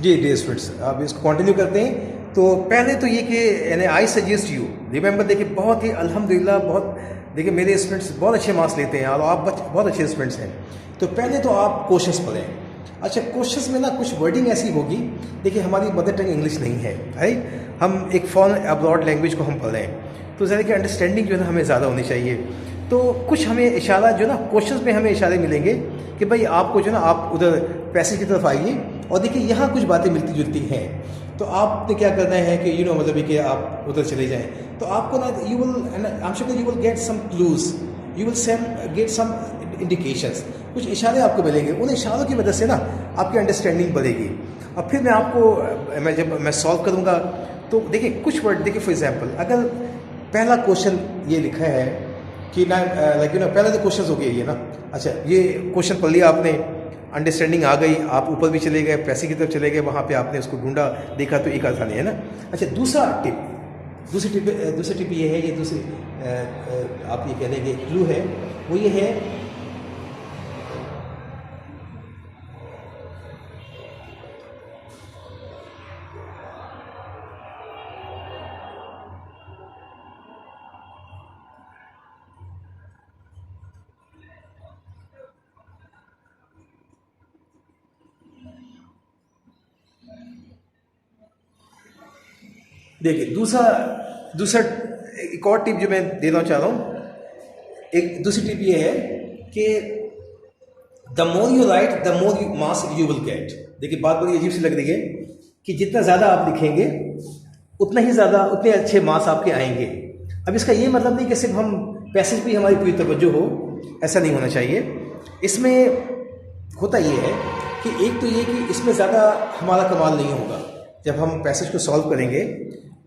जी dear students, अब इसको continue करते हैं। तो पहले तो ये कि यानी आई सजेस्ट यू रिमेंबर, देखिए बहुत ही अल्हम्दुलिल्लाह, बहुत देखिए मेरे स्टूडेंट्स बहुत अच्छे मार्क्स लेते हैं और आप बहुत अच्छे स्टूडेंट्स हैं। तो पहले तो आप क्वेश्चंस पढ़ें। अच्छा, क्वेश्चंस में ना कुछ वर्डिंग ऐसी होगी, देखिए हमारी मदर टंग इंग्लिश नहीं है भाई, हम एक फॉरेन अब्रॉड लैंग्वेज को हम पढ़ रहे हैं, तो ज़रा की अंडरस्टैंडिंग जो है ना हमें ज़्यादा होनी चाहिए। तो कुछ हमें इशारा जो ना क्वेश्चंस में हमें इशारे मिलेंगे कि भाई आपको जो ना आप उधर पैसेज की तरफ आइए और देखिए यहाँ कुछ बातें मिलती जुलती हैं। तो आपने क्या करना है कि मतलब कि आप उधर चले जाएं, तो आपको ना you will I am sure you will get some clues, you will get some indications, कुछ इशारे आपको मिलेंगे। उन इशारों की वजह से ना आपकी अंडरस्टैंडिंग बढ़ेगी। अब फिर मैं आपको जब मैं सॉल्व करूँगा तो देखिए कुछ वर्ड, देखिए फॉर एग्जांपल अगर पहला क्वेश्चन ये लिखा है कि ना लाइक पहला तो क्वेश्चन हो गया ये ना। अच्छा, ये क्वेश्चन पढ़ लिया आपने, अंडरस्टैंडिंग आ गई, आप ऊपर भी चले गए, पैसे की तरफ चले गए, वहाँ पे आपने उसको ढूंढा, देखा तो एक आसानी है ना। अच्छा, दूसरी टिप ये है, ये दूसरी आप ये कह लेंगे क्लू है, वो ये है देखिए दूसरा एक और टिप जो मैं देना चाह रहा हूँ, एक दूसरी टिप ये है कि the more you right the more you marks you will gate. देखिए बात बड़ी अजीब सी लग रही है कि जितना ज़्यादा आप लिखेंगे उतने अच्छे मार्क्स आपके आएंगे। अब इसका ये मतलब नहीं कि सिर्फ हम पैसेज पे हमारी पूरी तवज्जो हो, ऐसा नहीं होना चाहिए। इसमें होता ये है कि एक तो ये कि इसमें ज़्यादा हमारा कमाल नहीं होगा। जब हम पैसेज को सॉल्व करेंगे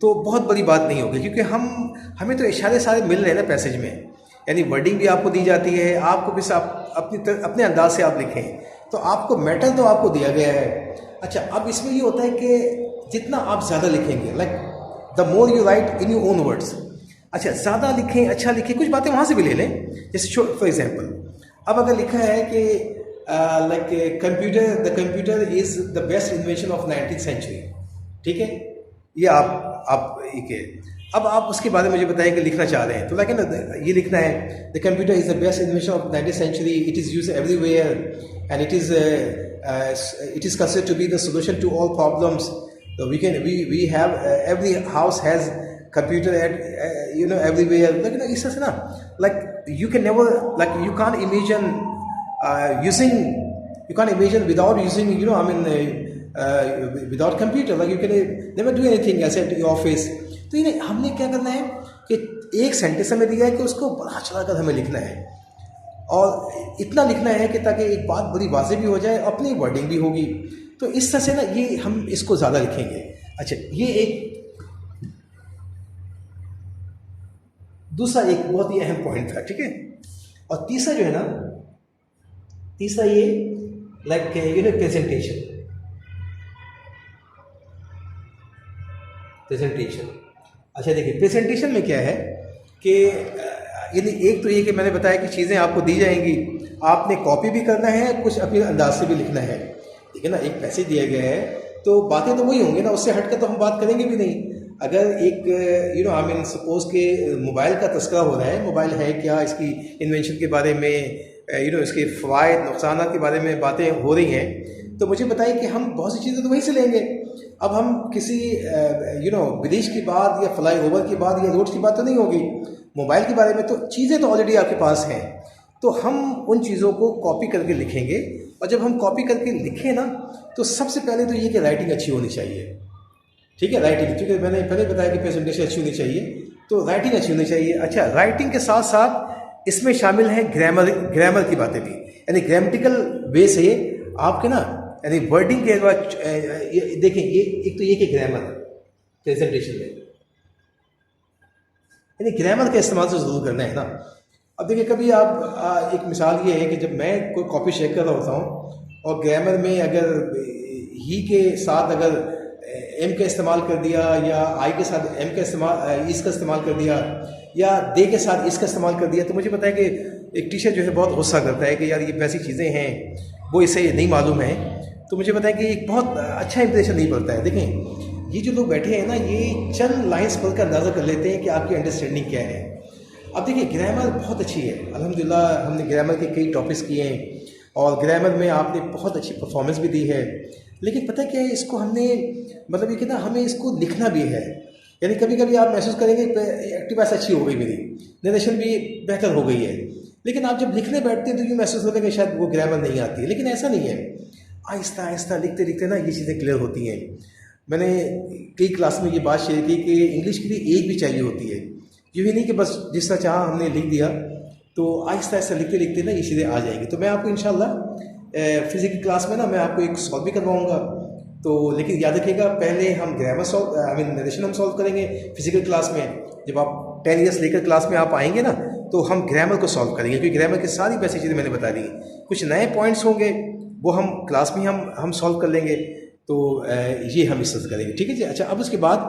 तो बहुत बड़ी बात नहीं होगी, क्योंकि हमें तो इशारे सारे मिल रहे हैं ना पैसेज में, यानी वर्डिंग भी आपको दी जाती है, आपको भी अपने अंदाज से आप लिखें, तो आपको मैटर तो आपको दिया गया है। अच्छा, अब इसमें ये होता है कि जितना आप ज़्यादा लिखेंगे, like the more you right in your own words. अच्छा, ज़्यादा लिखें, अच्छा लिखें, कुछ बातें वहाँ से भी ले लें। जैसे फॉर एग्जाम्पल अब अगर लिखा है कि like the computer is the best invention of 19th century, ठीक है, ये आप एक है। अब आप उसके बारे में मुझे बताएं कि लिखना चाह रहे हैं, तो लाइक ये लिखना है the computer is the best invention of 19th century, it is used everywhere and it is considered to be the solution to all problems. तो we have every house has computer at everywhere. लेकिन इस तरह से ना like you can never, like you can't imagine without using without computer, like you can never do anything as at your office। तो ये हमने क्या करना है कि एक सेंटेंस हमें दिया है कि उसको बढ़ा चढ़ा कर हमें लिखना है, और इतना लिखना है कि ताकि एक बात बड़ी वाज़ेह भी हो जाए, अपनी वर्डिंग भी होगी। तो इस तरह से ना ये हम इसको ज़्यादा लिखेंगे। अच्छा, ये एक दूसरा एक बहुत ही अहम पॉइंट था, ठीक है। और तीसरा जो है ना, तीसरा ये लाइक प्रेजेंटेशन। अच्छा देखिए, प्रेजेंटेशन में क्या है कि यानी एक तो ये कि मैंने बताया कि चीज़ें आपको दी जाएंगी, आपने कॉपी भी करना है, कुछ अपने अंदाज से भी लिखना है, ठीक है ना। एक पैसेज दिया गया है तो बातें तो वही होंगी ना, उससे हटकर तो हम बात करेंगे भी नहीं। अगर एक सपोज के मोबाइल का तस्करा हो रहा है, मोबाइल है क्या, इसकी इन्वेंशन के बारे में इसके फ़वाइद नुकसान के बारे में बातें हो रही हैं, तो मुझे बताइए कि हम बहुत सी चीज़ें तो वहीं से लेंगे। अब हम किसी ब्रिज की बात या फ्लाई ओवर की बात या रोड की बात तो नहीं होगी, मोबाइल के बारे में तो चीज़ें तो ऑलरेडी आपके पास हैं, तो हम उन चीज़ों को कॉपी करके लिखेंगे। और जब हम कॉपी करके लिखें ना, तो सबसे पहले तो ये कि राइटिंग अच्छी होनी चाहिए, ठीक है। राइटिंग, क्योंकि मैंने पहले बताया कि प्रेजेंटेशन अच्छी होनी चाहिए, तो राइटिंग अच्छी होनी चाहिए। अच्छा, राइटिंग के साथ साथ इसमें शामिल है ग्रामर की बातें भी, यानी ग्रामेटिकल वे से आपके ना यानी वर्डिंग के बाद देखें, ये एक तो ये कि ग्रामर प्रेजेंटेशन में, यानी ग्रामर का इस्तेमाल तो ज़रूर करना है ना। अब देखिए कभी आप एक मिसाल ये है कि जब मैं कोई कॉपी शेयर कर रहा होता हूँ और ग्रामर में अगर ही के साथ अगर एम का इस्तेमाल कर दिया, या आई के साथ एम का इस्तेमाल इसका इस्तेमाल कर दिया, या दे के साथ इसका इस्तेमाल कर दिया, तो मुझे पता है कि एक टीचर जो है बहुत गुस्सा करता है कि यार ये ऐसी चीज़ें हैं वो इसे नहीं मालूम है। तो मुझे बताएं कि एक बहुत अच्छा इंप्रेशन नहीं पड़ता है। देखें ये जो लोग बैठे हैं ना, ये चंद लाइन्स पढ़कर अंदाज़ा कर लेते हैं कि आपकी अंडरस्टैंडिंग क्या है। अब देखिए ग्रामर बहुत अच्छी है, अल्हम्दुलिल्लाह हमने ग्रामर के कई टॉपिक्स किए हैं और ग्रामर में आपने बहुत अच्छी परफॉर्मेंस भी दी है। लेकिन पता है क्या है, इसको हमने मतलब ये कि ना हमें इसको लिखना भी है। यानी कभी कभी आप महसूस करेंगे एक्टिवाइस अच्छी हो गई मेरी, नरेशन भी बेहतर हो गई है, लेकिन आप जब लिखने बैठते हैं तो यूँ महसूस होता है कि शायद वो ग्रामर नहीं आती है। लेकिन ऐसा नहीं है, आहिस्ता आहिस्ता लिखते लिखते ना ये चीज़ें क्लियर होती हैं। मैंने कई क्लास में ये बात शेयर की कि इंग्लिश के लिए एक भी चाहिए होती है। यूँ ही नहीं कि बस जिस तरह चाहा हमने लिख दिया, तो आहिस्ता आहिस्ता लिखते लिखते ना ये चीज़ें आ जाएंगी। तो मैं आपको इंशाल्लाह फिजिक्स क्लास में ना मैं आपको एक सॉल्व भी करवाऊँगा। तो लेकिन याद रखिएगा पहले हम ग्रामर सॉल्व नरेशन हम सॉल्व करेंगे फिजिकल क्लास में। जब आप 10 ईयर्स लेकर क्लास में आप आएंगे ना, तो हम ग्रामर को सॉल्व करेंगे, क्योंकि ग्रामर की सारी बेसिक चीज़ें मैंने बता दी। कुछ नए पॉइंट्स होंगे वो हम क्लास में हम सॉल्व कर लेंगे। तो ये हम इस तरह करेंगे, ठीक है जी। अच्छा, अब उसके बाद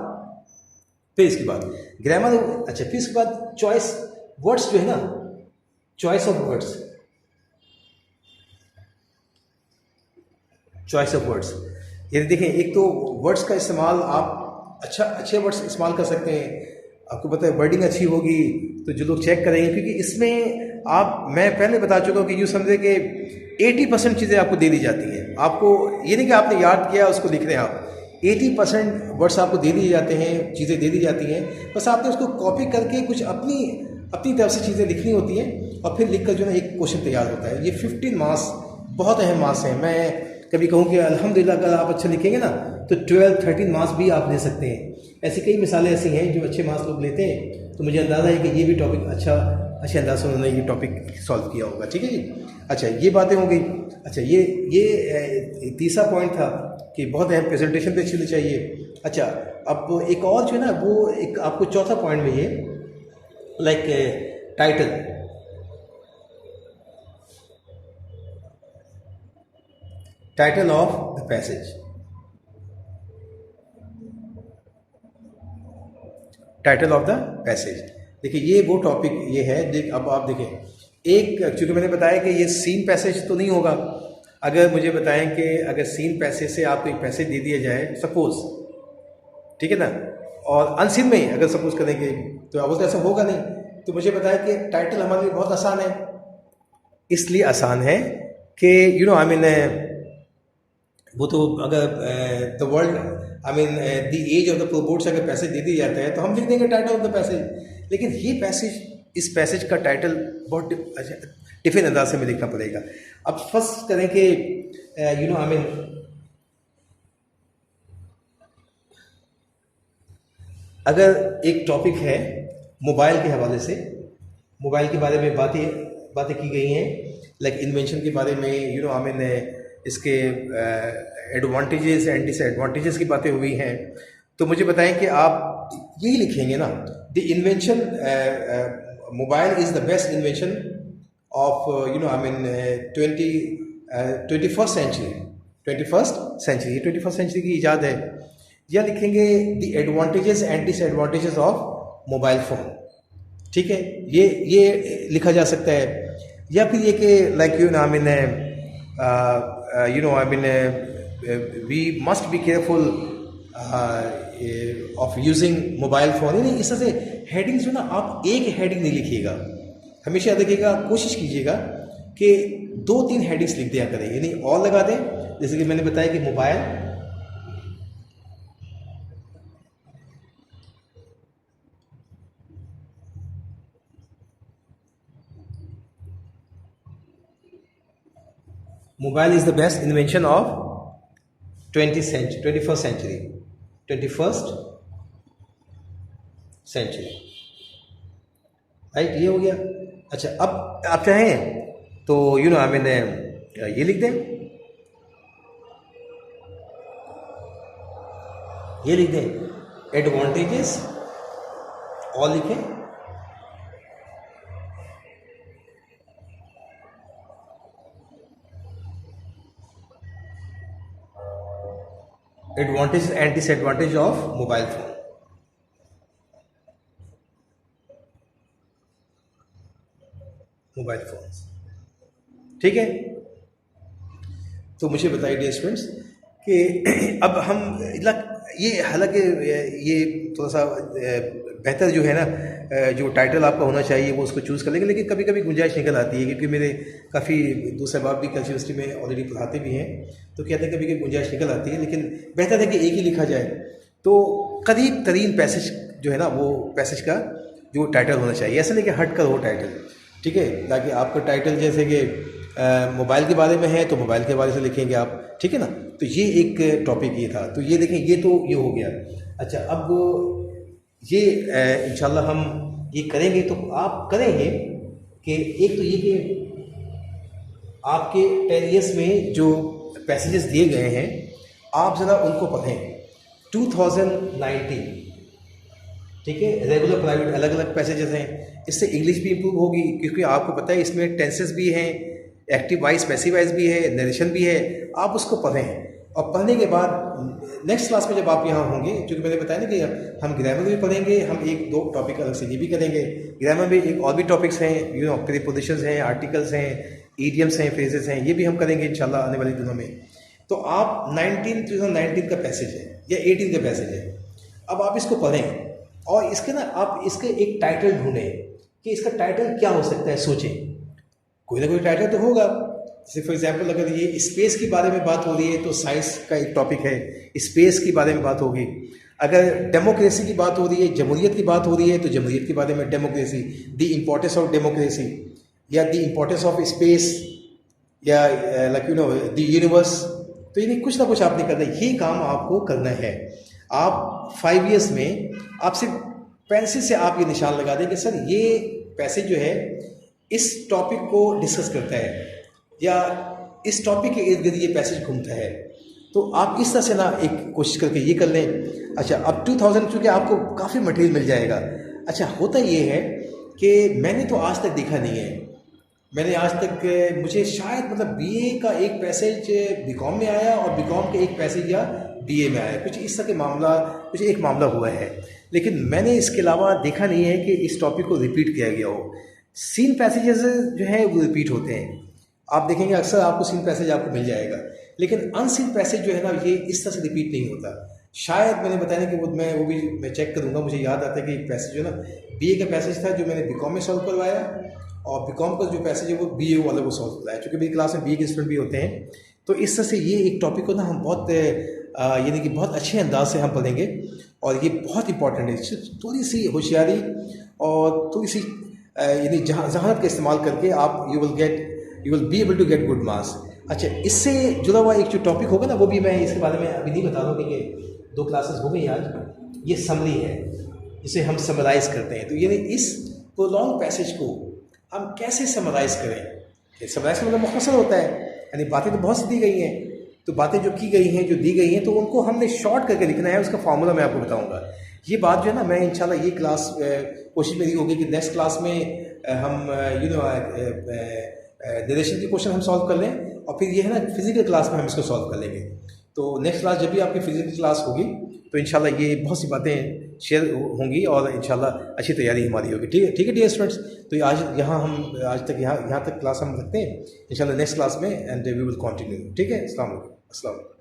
फिर इसके बाद ग्रामर, अच्छा फिर इसके बाद चॉइस वर्ड्स जो है ना, choice of words, choice of words. ये देखें, एक तो वर्ड्स का इस्तेमाल आप अच्छे वर्ड्स इस्तेमाल कर सकते हैं। आपको पता है वर्डिंग अच्छी होगी तो जो लोग चेक करेंगे, क्योंकि इसमें मैं पहले बता चुका हूँ कि यूँ समझे कि 80% चीज़ें आपको दे दी जाती हैं। आपको ये नहीं कि आपने याद किया उसको लिख रहे हैं आप, 80% वर्ड्स आपको दे दिए जाते हैं, चीज़ें दे दी जाती हैं। बस आपने उसको कॉपी करके कुछ अपनी अपनी तरफ से चीज़ें लिखनी होती हैं और फिर लिख कर जो है एक क्वेश्चन तैयार होता है। ये 15 मार्क्स बहुत अहम मार्क्स हैं। मैं कभी कहूँ कि अल्हम्दुलिल्लाह अगर आप अच्छा लिखेंगे ना तो 12-13 मार्क्स भी आप ले सकते हैं। ऐसी कई मिसालें ऐसी हैं जो अच्छे मार्क्स लोग लेते हैं। तो मुझे अंदाज़ा है कि ये भी टॉपिक अच्छे अंदाज से उन्होंने ये टॉपिक सॉल्व किया होगा, ठीक है जी। अच्छा, ये बातें हो गई। अच्छा, ये तीसरा पॉइंट था कि बहुत अहम प्रेजेंटेशन पे अच्छी होनी चाहिए। अच्छा, अब एक और जो है ना, वो एक आपको चौथा पॉइंट में ये like title, title of the passage, title of the passage. देखिए ये वो टॉपिक ये है। अब आप देखें, एक चूँकि मैंने बताया कि ये सीन पैसेज तो नहीं होगा। अगर मुझे बताएं कि अगर सीन पैसेज से आपको एक पैसेज दे दिया जाए सपोज, ठीक है ना, और अनसीन में ही अगर सपोज करेंगे तो अब तो ऐसा होगा नहीं। तो मुझे बताया कि टाइटल हमारे लिए बहुत आसान है। इसलिए आसान है कि आई मीन वो तो अगर the world I mean the age of the robots अगर पैसेज दे दिया जाता है तो हम लिख देंगे टाइटल ऑफ द पैसेज। लेकिन ये पैसेज, इस पैसेज का टाइटल बहुत डिफरेंट अंदाज से हमें लिखना पड़ेगा। अब फर्स्ट करें कि आई मीन अगर एक टॉपिक है मोबाइल के हवाले से, मोबाइल के बारे में बातें की गई हैं, लाइक इन्वेंशन के बारे में, आई मीन इसके एडवांटेजेस एंड डिसएडवांटेजेस की बातें हुई हैं। तो मुझे बताएं कि आप यही लिखेंगे ना, the invention, mobile is the best invention of I mean 21st century, 21st century की इजाद है। या लिखेंगे the advantages and disadvantages of mobile phone, ठीक है, ये लिखा जा सकता है। या फिर ये कि like I mean I mean we must be careful of using mobile phone. यानी इस तरह से हेडिंग्स जो ना, आप एक हेडिंग नहीं लिखिएगा, हमेशा देखिएगा, कोशिश कीजिएगा कि 2-3 हेडिंग्स लिख दिया करें, यानी और लगा दें। जैसे कि मैंने बताया कि mobile is the best invention of 21st century, 21st century, right, ये हो गया। अच्छा, अब आप चाहें तो आई मीन ये लिख दें, ये लिख दें एडवांटेजेस, और लिखें advantage and disadvantage of mobile phone, mobile phones, ठीक है। तो मुझे बताइए डियर स्टूडेंट्स कि अब हम ये हालांकि ये थोड़ा सा बेहतर जो है ना जो टाइटल आपका होना चाहिए वो उसको चूज़ कर लेंगे, लेकिन कभी कभी गुंजाइश निकल आती है क्योंकि मेरे काफ़ी दोस्त अहबाब भी कल्चर यूनिवर्सिटी में ऑलरेडी पढ़ाते भी हैं, तो कहते हैं कभी कभी गुंजाइश निकल आती है, लेकिन बेहतर है कि एक ही लिखा जाए। तो करीब तरीन पैसेज जो है ना वो पैसेज का जो टाइटल होना चाहिए, ऐसा नहीं कि हट कर हो टाइटल, ठीक है, ताकि आपका टाइटल जैसे कि मोबाइल के बारे में है तो मोबाइल के बारे से लिखेंगे आप, ठीक है ना। तो ये एक टॉपिक ये था, तो ये देखें ये तो ये हो गया। अच्छा, अब ये इंशाल्लाह हम ये करेंगे तो आप करेंगे कि एक तो ये कि आपके टेरियस में जो पैसेजेस दिए गए हैं आप ज़रा उनको पढ़ें 2019, ठीक है। रेगुलर प्राइवेट अलग अलग पैसेजेस हैं, इससे इंग्लिश भी इम्प्रूव होगी क्योंकि आपको पता है इसमें टेंसेस भी हैं, एक्टिव वाइज पैसिव वाइज भी है, नरेशन भी है। आप उसको पढ़ें और पढ़ने के बाद नेक्स्ट क्लास में जब आप यहाँ होंगे, क्योंकि मैंने बताया ना कि हम ग्रामर भी पढ़ेंगे, हम एक दो टॉपिक अलग से ये भी करेंगे। ग्रामर में एक और भी टॉपिक्स हैं, प्रीपोजिशंस हैं, आर्टिकल्स हैं, ईडियम्स हैं, फ्रेजेस हैं, ये भी हम करेंगे इंशाल्लाह आने वाले दिनों में। तो आप 2019 का पैसेज है या 18 का पैसेज है, अब आप इसको पढ़ें और इसके ना आप इसके एक टाइटल ढूंढें कि इसका टाइटल क्या हो सकता है। सोचें कोई ना कोई टाइटल तो होगा। जैसे फॉर एग्जांपल अगर ये स्पेस के बारे में बात हो रही है तो साइंस का एक टॉपिक है, स्पेस के बारे में बात होगी। अगर डेमोक्रेसी की बात हो रही है, जमहूरियत की बात हो रही है तो जमहूरियत के बारे में democracy, the importance of democracy या द इम्पोर्टेंस ऑफ स्पेस या like you know the universe. तो ये कुछ ना कुछ आपने करना है, ये काम आपको करना है। आप 5 ईयर्स में आप सिर्फ पेंसिल से आप ये निशान लगा दें कि सर ये पैसेज जो है इस टॉपिक को डिस्कस करता है या इस टॉपिक के इर्द गिर्द ये पैसेज घूमता है। तो आप इस तरह से ना एक कोशिश करके ये कर लें। अच्छा, अब 2000 चूँकि आपको काफ़ी मटेरियल मिल जाएगा। अच्छा, होता ये है कि मैंने तो आज तक देखा नहीं है, मैंने आज तक मुझे शायद मतलब बीए का एक पैसेज बीकॉम में आया और बीकॉम का एक पैसेज या बीए में आया, कुछ इस तरह के मामला, कुछ एक मामला हुआ है, लेकिन मैंने इसके अलावा देखा नहीं है कि इस टॉपिक को रिपीट किया गया हो। सीन पैसेजेस जो है वो रिपीट होते हैं, आप देखेंगे अक्सर आपको सीन पैसेज आपको मिल जाएगा, लेकिन अनसीन पैसेज जो है ना ये इस तरह से रिपीट नहीं होता। शायद मैंने बताया कि वो भी मैं चेक करूँगा। मुझे याद आता है कि एक पैसेज जो ना बीए का पैसेज था जो मैंने बीकॉम में सॉल्व करवाया और बीकॉम का जो पैसेज है वो बीए वाले को सॉल्व करवाया, चूँकि मेरी क्लास में बीए के स्टूडेंट भी होते हैं। तो इस तरह से ये एक टॉपिक को ना हम बहुत यानी कि बहुत अच्छे अंदाज से हम पढ़ेंगे और ये बहुत इंपॉर्टेंट है। थोड़ी सी होशियारी और थोड़ी सी यानी जहानत का इस्तेमाल करके आप you will be able to get good marks. अच्छा, इससे जुड़ा हुआ एक जो टॉपिक होगा ना वो भी मैं इसके बारे में अभी नहीं बता रहा हूँ क्योंकि 2 क्लासेस हो गई आज। ये समरी है, इसे हम समराइज़ करते हैं। तो यानी इस प्रोलॉन्ग पैसेज को हम कैसे समराइज़ करें। समराइज़ मतलब मुख्तसर होता है, यानी बातें तो बहुत सी दी गई हैं, तो बातें जो की गई हैं, जो दी गई हैं, तो उनको हमने शॉर्ट करके लिखना है। उसका फार्मूला मैं आपको बताऊँगा। ये बात जो है ना मैं इंशाल्लाह ये क्लास कोशिश मेरी होगी कि नेक्स्ट क्लास में हम नरेशन के क्वेश्चन हम सॉल्व कर लें और फिर ये है ना फिजिकल क्लास में हम इसको सॉल्व कर लेंगे। तो नेक्स्ट क्लास जब भी आपकी फिजिकल क्लास होगी तो इंशाल्लाह ये बहुत सी बातें शेयर होंगी और इंशाल्लाह अच्छी तैयारी हमारी होगी। ठीक है डियर स्टूडेंट्स। तो आज तक यहाँ तक क्लास हम रखते हैं। इंशाल्लाह नेक्स्ट क्लास में एंड वी विल कंटिन्यू। ठीक है, अस्सलाम वालेकुम।